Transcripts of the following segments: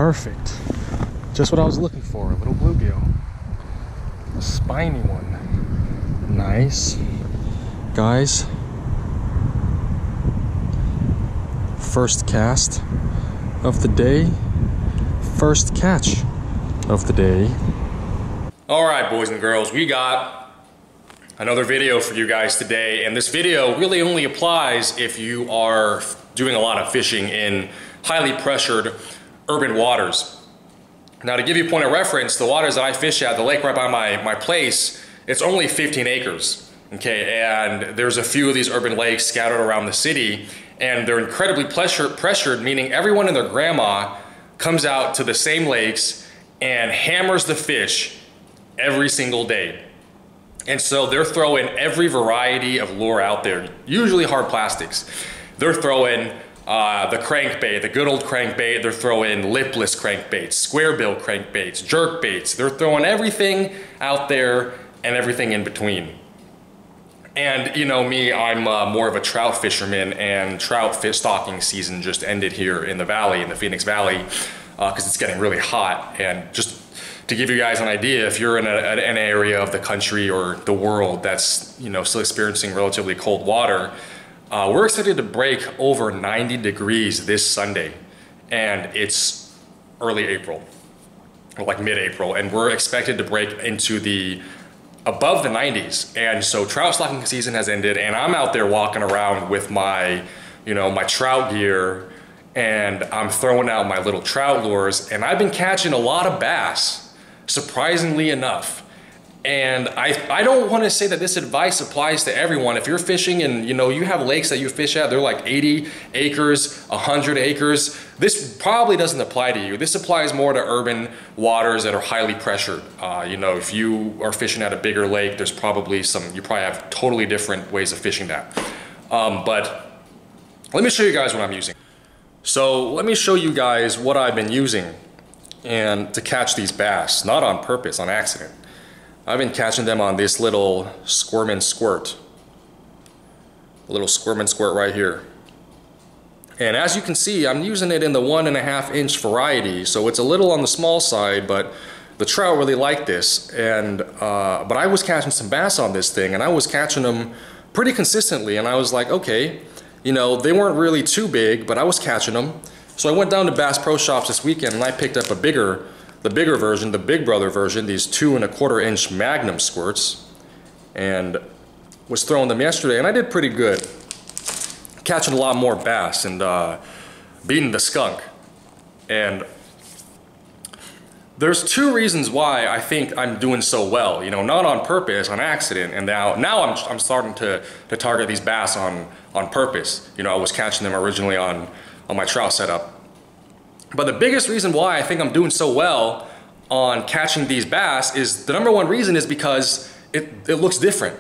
Perfect. Just what I was looking for, a little bluegill. A spiny one. Nice. Guys, first cast of the day. First catch of the day. All right, boys and girls, we got another video for you guys today, and this video really only applies if you are doing a lot of fishing in highly pressured urban waters. Now, to give you a point of reference, the waters that I fish at, the lake right by my place, it's only 15 acres, okay? And there's a few of these urban lakes scattered around the city, and they're incredibly pressured, meaning everyone and their grandma comes out to the same lakes and hammers the fish every single day. And so they're throwing every variety of lure out there, usually hard plastics. They're throwing the crankbait, the good old crankbait. They're throwing lipless crankbaits, square bill crankbaits, jerk baits. They're throwing everything out there and everything in between. And you know me, I'm more of a trout fisherman, and trout fish stocking season just ended here in the valley, in the Phoenix Valley, because it's getting really hot. And just to give you guys an idea, if you're in an area of the country or the world that's, you know, still experiencing relatively cold water, we're expected to break over 90 degrees this Sunday, and it's early April, or like mid-April, and we're expected to break into the above the 90s. And so trout stocking season has ended, and I'm out there walking around with my, you know, my trout gear, and I'm throwing out my little trout lures, and I've been catching a lot of bass, surprisingly enough. And I don't want to say that this advice applies to everyone. If you're fishing and, you know, you have lakes that you fish at, they're like 80 acres, 100 acres, this probably doesn't apply to you. This applies more to urban waters that are highly pressured. You know, if you are fishing at a bigger lake, there's probably you probably have totally different ways of fishing that. But let me show you guys what I'm using. So let me show you guys what I've been using and to catch these bass, not on purpose, on accident. I've been catching them on this little Squirm and Squirt. A little Squirm and Squirt right here. And as you can see, I'm using it in the 1.5 inch variety, so it's a little on the small side, but the trout really like this. And but I was catching some bass on this thing, and I was catching them pretty consistently, and I was like, okay, you know, they weren't really too big, but I was catching them. So I went down to Bass Pro Shops this weekend, and I picked up the bigger version, the Big Brother version, these 2.25 inch Magnum squirts, and was throwing them yesterday, and I did pretty good. Catching a lot more bass and beating the skunk. And there's two reasons why I think I'm doing so well, you know, not on purpose, on accident, and now I'm starting to target these bass on purpose. You know, I was catching them originally on my trout setup. But the biggest reason why I think I'm doing so well on catching these bass is, the number one reason is because it looks different.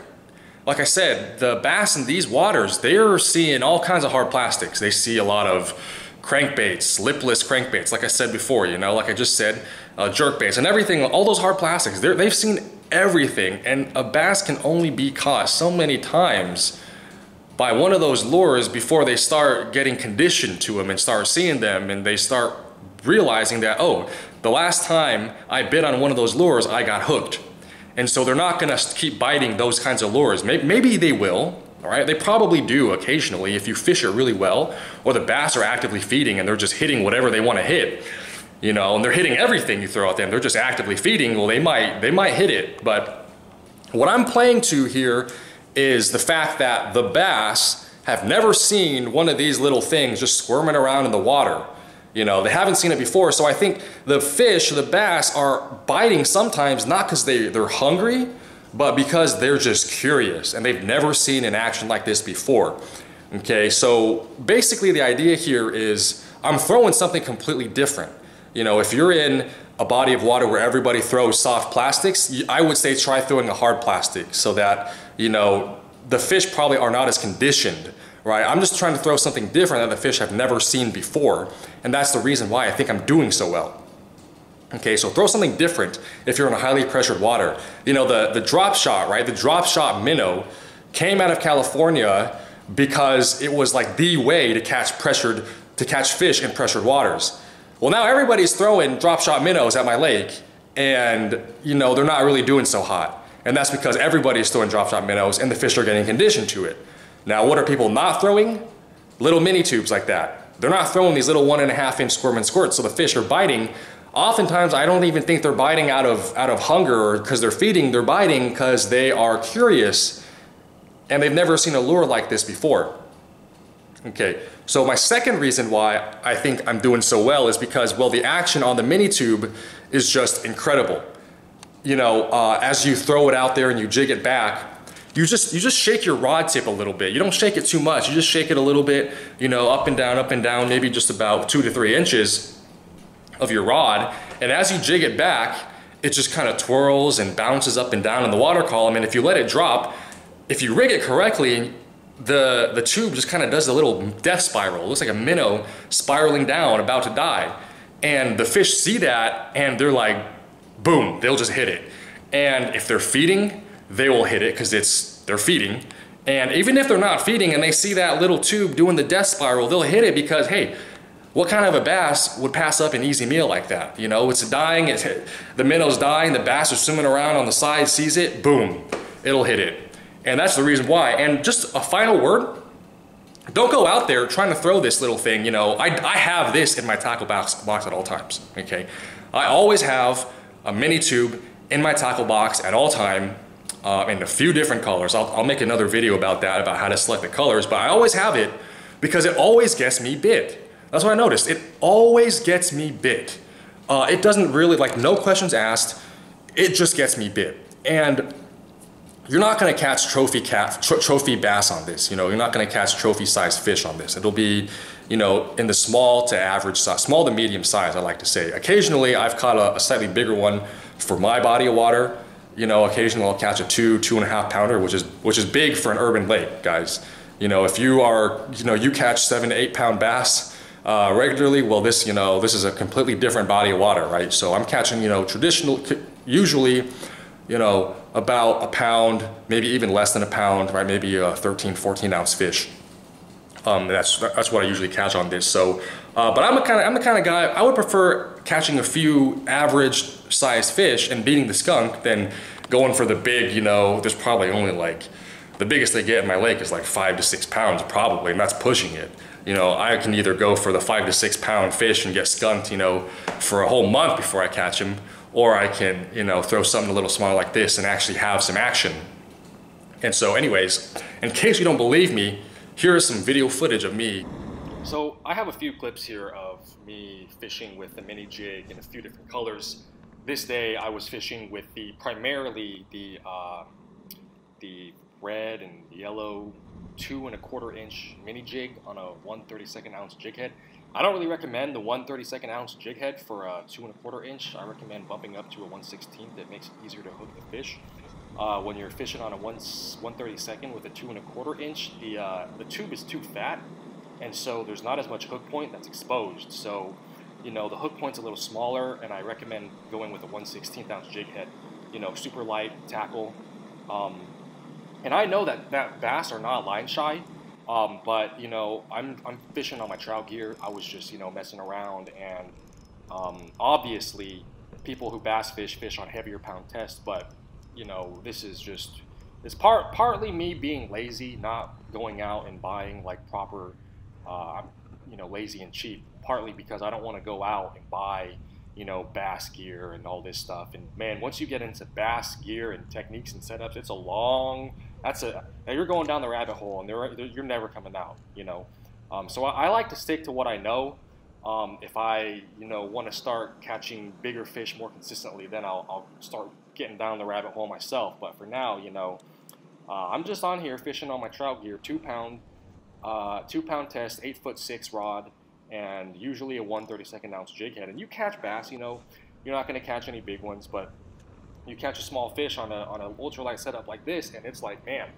Like I said, the bass in these waters, they're seeing all kinds of hard plastics. They see a lot of crankbaits, lipless crankbaits, like I said before, you know, like I just said, jerk baits and everything, all those hard plastics, they've seen everything. And a bass can only be caught so many times by one of those lures before they start getting conditioned to them and start seeing them, and they start realizing that, oh, the last time I bit on one of those lures, I got hooked. And so they're not gonna keep biting those kinds of lures. Maybe they will, all right? They probably do occasionally if you fish it really well, or the bass are actively feeding and they're just hitting whatever they wanna hit, you know, and they're hitting everything you throw at them. They're just actively feeding. Well, they might hit it, but what I'm playing to here is the fact that the bass have never seen one of these little things just squirming around in the water. You know, they haven't seen it before. So I think the fish, the bass, are biting sometimes not because they're hungry, but because they're just curious and they've never seen an action like this before. Okay, so basically the idea here is I'm throwing something completely different. You know, if you're in a body of water where everybody throws soft plastics, I would say try throwing a hard plastic so that, you know, the fish probably are not as conditioned, right? I'm just trying to throw something different that the fish have never seen before, and that's the reason why I think I'm doing so well. Okay, so throw something different if you're in a highly pressured water. You know, the drop shot, right? The drop shot minnow came out of California because it was like the way to catch fish in pressured waters. Well, now everybody's throwing drop shot minnows at my lake, and you know, they're not really doing so hot. And that's because everybody's throwing drop shot minnows and the fish are getting conditioned to it. Now, what are people not throwing? Little mini tubes like that. They're not throwing these little 1.5 inch squirm and squirts, so the fish are biting. Oftentimes, I don't even think they're biting out of hunger or because they're feeding. They're biting because they are curious and they've never seen a lure like this before. Okay, so my second reason why I think I'm doing so well is because, well, the action on the mini tube is just incredible. You know, as you throw it out there and you jig it back, you just shake your rod tip a little bit. You don't shake it too much. You just shake it a little bit, you know, up and down, maybe just about 2 to 3 inches of your rod. And as you jig it back, it just kind of twirls and bounces up and down in the water column. And if you let it drop, if you rig it correctly, the tube just kind of does a little death spiral. It looks like a minnow spiraling down, about to die. And the fish see that and they're like, boom, they'll just hit it. And if they're feeding, they will hit it because they're feeding. And even if they're not feeding and they see that little tube doing the death spiral, they'll hit it because, hey, what kind of a bass would pass up an easy meal like that? You know, it's dying, the minnow's dying, the bass is swimming around on the side, sees it, boom, it'll hit it. And that's the reason why. And just a final word, don't go out there trying to throw this little thing. You know, I have this in my tackle box at all times, okay? I always have a mini tube in my tackle box at all time in a few different colors. I'll make another video about that, about how to select the colors, but I always have it because it always gets me bit. That's what I noticed. It always gets me bit. It doesn't really, like, no questions asked, it just gets me bit. And you're not gonna catch trophy bass on this. You know, you're not gonna catch trophy sized fish on this. It'll be, you know, in the small to average size, small to medium size, I like to say. Occasionally, I've caught a slightly bigger one for my body of water. You know, occasionally I'll catch a 2.5 pounder, which is big for an urban lake, guys. You know, if you are, you know, you catch 7 to 8 pound bass regularly, well, this, you know, this is a completely different body of water, right? So I'm catching, you know, usually, you know, about a pound, maybe even less than a pound, right? Maybe a 13, 14 ounce fish. That's what I usually catch on this. So, but I'm the kind of guy, I would prefer catching a few average sized fish and beating the skunk than going for the big, you know, there's probably only like, the biggest they get in my lake is like 5 to 6 pounds probably, and that's pushing it. You know, I can either go for the 5 to 6 pound fish and get skunked, you know, for a whole month before I catch him, or I can, you know, throw something a little smaller like this and actually have some action. And so anyways, in case you don't believe me, here is some video footage of me. So I have a few clips here of me fishing with the mini jig in a few different colors. This day I was fishing with primarily the red and yellow 2.25 inch mini jig on a 1/32 ounce jig head. I don't really recommend the 1/32 ounce jig head for a 2.25 inch. I recommend bumping up to a 1/16. That makes it easier to hook the fish. When you're fishing on a 1/32 with a 2.25 inch, the tube is too fat, and so there's not as much hook point that's exposed. So, you know, the hook point's a little smaller, and I recommend going with a 1/16 ounce jig head. You know, super light tackle. And I know that bass are not line shy, but you know, I'm fishing on my trout gear. I was just, you know, messing around, and obviously people who bass fish on heavier pound tests, but you know, this is just, it's partly me being lazy, not going out and buying like proper, I'm, you know, lazy and cheap, partly because I don't want to go out and buy, you know, bass gear and all this stuff. And man, once you get into bass gear and techniques and setups, it's a long, now you're going down the rabbit hole, and you're never coming out, you know. So I like to stick to what I know. If I, you know, want to start catching bigger fish more consistently, then I'll start getting down the rabbit hole myself. But for now, you know, I'm just on here fishing on my trout gear, 2 pound test, 8'6" rod, and usually a 1/32 ounce jig head. And you catch bass, you know, you're not going to catch any big ones, but you catch a small fish on an ultralight setup like this, and it's like, man,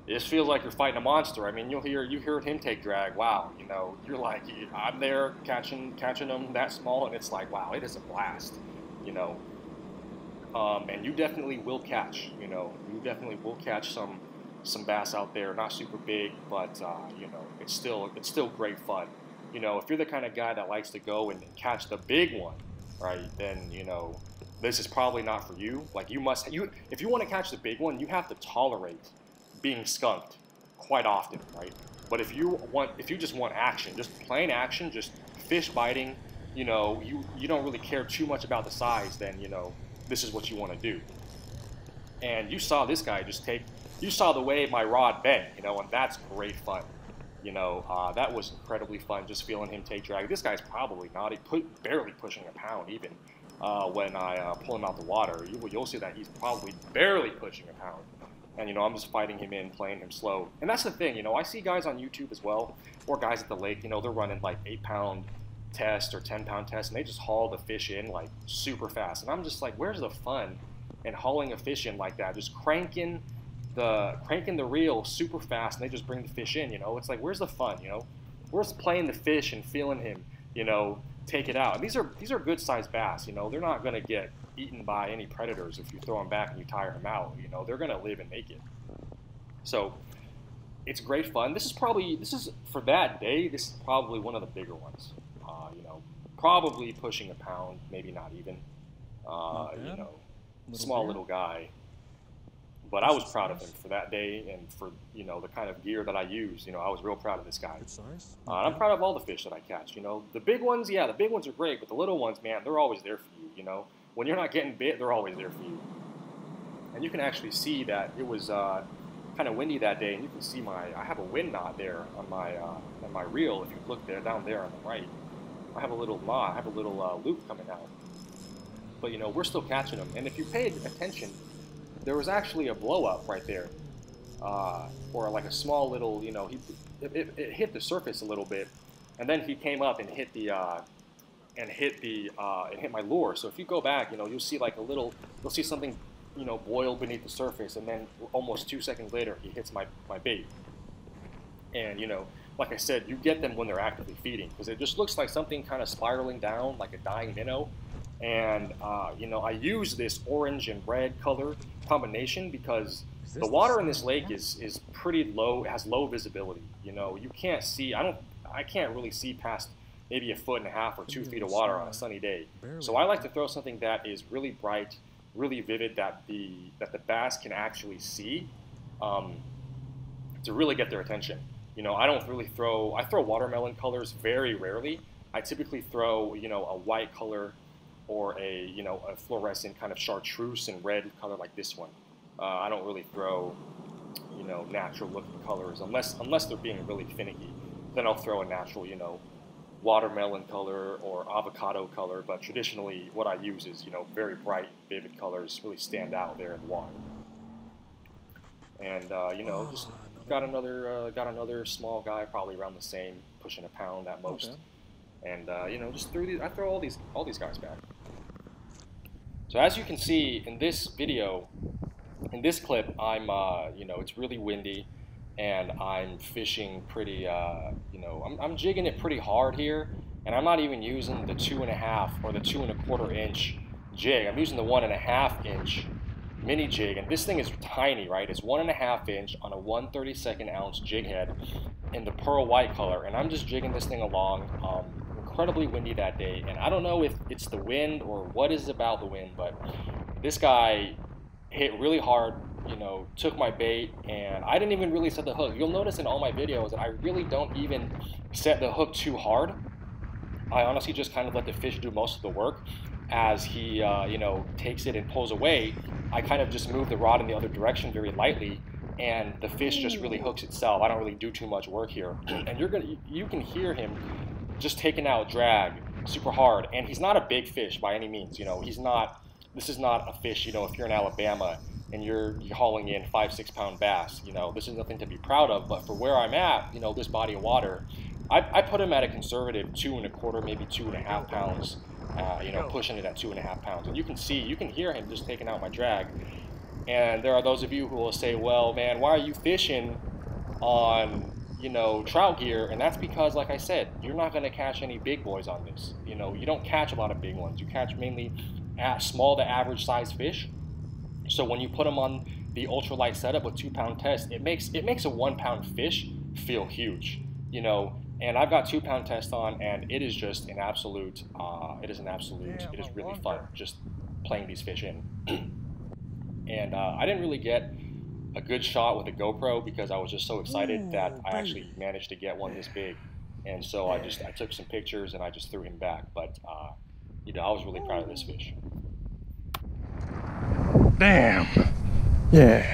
this feels like you're fighting a monster. I mean, you hear him take drag. Wow, you know, you're like, I'm there catching them that small, and it's like, wow, it is a blast, you know. And you definitely will catch, you know, you definitely will catch some bass out there, not super big, but you know, it's still great fun. you know, if you're the kind of guy that likes to go and catch the big one, right, then, you know, this is probably not for you. Like, if you want to catch the big one, you have to tolerate being skunked quite often, right? But if you just want action, just plain action, just fish biting, you know, you don't really care too much about the size, then, you know, this is what you want to do. And you saw this guy you saw the way my rod bent, you know, and that's great fun. You know, that was incredibly fun, just feeling him take drag. This guy's probably not, barely pushing a pound even when I pull him out the water. You'll see that he's probably barely pushing a pound. And, you know, I'm just fighting him in, playing him slow. And that's the thing, you know, I see guys on YouTube as well, or guys at the lake, you know, they're running like 8-pound test or 10-pound test, and they just haul the fish in like super fast. And I'm just like, where's the fun in hauling a fish in like that? Just cranking the reel super fast, and they just bring the fish in, you know? It's like, where's the fun, you know? Where's playing the fish and feeling him, you know, take it out? And these are good-sized bass, you know? They're not going to get eaten by any predators if you throw them back and you tire them out, you know? They're going to live and make it. So it's great fun. This is for that day, this is probably one of the bigger ones. You know, probably pushing a pound, maybe not even. You know, small little guy. But I was proud of him for that day and for, you know, the kind of gear that I use. You know, I was real proud of this guy. Good size. I'm proud of all the fish that I catch. You know, the big ones, yeah, the big ones are great, but the little ones, man, they're always there for you. You know, when you're not getting bit, they're always there for you. And you can actually see that it was kind of windy that day, and you can see I have a wind knot there on my reel. If you look there, down there on the right, I have a little knot, I have a little loop coming out. But, you know, we're still catching them. And if you paid attention, there was actually a blow up right there, or like a small little, you know, it hit the surface a little bit, and then he came up and hit my lure. So if you go back, you know, you'll see like you'll see something, you know, boil beneath the surface, and then almost 2 seconds later, he hits my bait. And, you know, like I said, you get them when they're actively feeding, because it just looks like something kind of spiraling down, like a dying minnow. And, you know, I use this orange and red color combination because the water in this lake is pretty low. It has low visibility. You know, you can't see, I can't really see past maybe 1.5 feet or 2 feet of water on a sunny day. So I like to throw something that is really bright, really vivid, that the bass can actually see, to really get their attention. You know, I throw watermelon colors very rarely. I typically throw, you know, a white color or a fluorescent kind of chartreuse and red color like this one. I don't really throw, you know, natural looking colors unless they're being really finicky. Then I'll throw a natural, you know, watermelon color or avocado color. But traditionally, what I use is, you know, very bright, vivid colors really stand out there in the water. And you know, just got another small guy, probably around the same, pushing a pound at most. Okay. And you know, just I throw all these guys back. So as you can see in this video, in this clip, I'm you know, it's really windy, and I'm fishing pretty you know, I'm jigging it pretty hard here, and I'm not even using the 2.5 or the 2.25 inch jig. I'm using the 1.5 inch mini jig, and this thing is tiny, right? It's 1.5 inch on a 1/32 ounce jig head in the pearl white color, and I'm just jigging this thing along. Incredibly windy that day, and I don't know if it's the wind or what is about the wind, but this guy hit really hard, you know, took my bait, and I didn't even really set the hook. You'll notice in all my videos that I really don't even set the hook too hard. I honestly just kind of let the fish do most of the work. As he you know, takes it and pulls away, I kind of just move the rod in the other direction very lightly, and the fish just really hooks itself. I don't really do too much work here, and you can hear him just taking out drag super hard. And he's not a big fish by any means. You know, this is not a fish, you know, if you're in Alabama and you're hauling in 5-6 pound bass, you know, this is nothing to be proud of. But for where I'm at, you know, this body of water, I put him at a conservative 2.25, maybe 2.5 pounds, you know, pushing it at 2.5 pounds. And you can hear him just taking out my drag. And there are those of you who will say, well, man, why are you fishing on, you know, trout gear? And that's because, like I said, you're not going to catch any big boys on this. You know, you don't catch a lot of big ones. You catch mainly small to average size fish. So when you put them on the ultralight setup with 2 pound test, it makes a 1 pound fish feel huge. You know, And I've got 2 pound test on, and it is just an absolute, it is really fun just playing these fish in. And I didn't really get a good shot with a GoPro because I was just so excited that I actually managed to get one this big. And so I took some pictures and I just threw him back. But, you know, I was really proud of this fish. Damn. Yeah.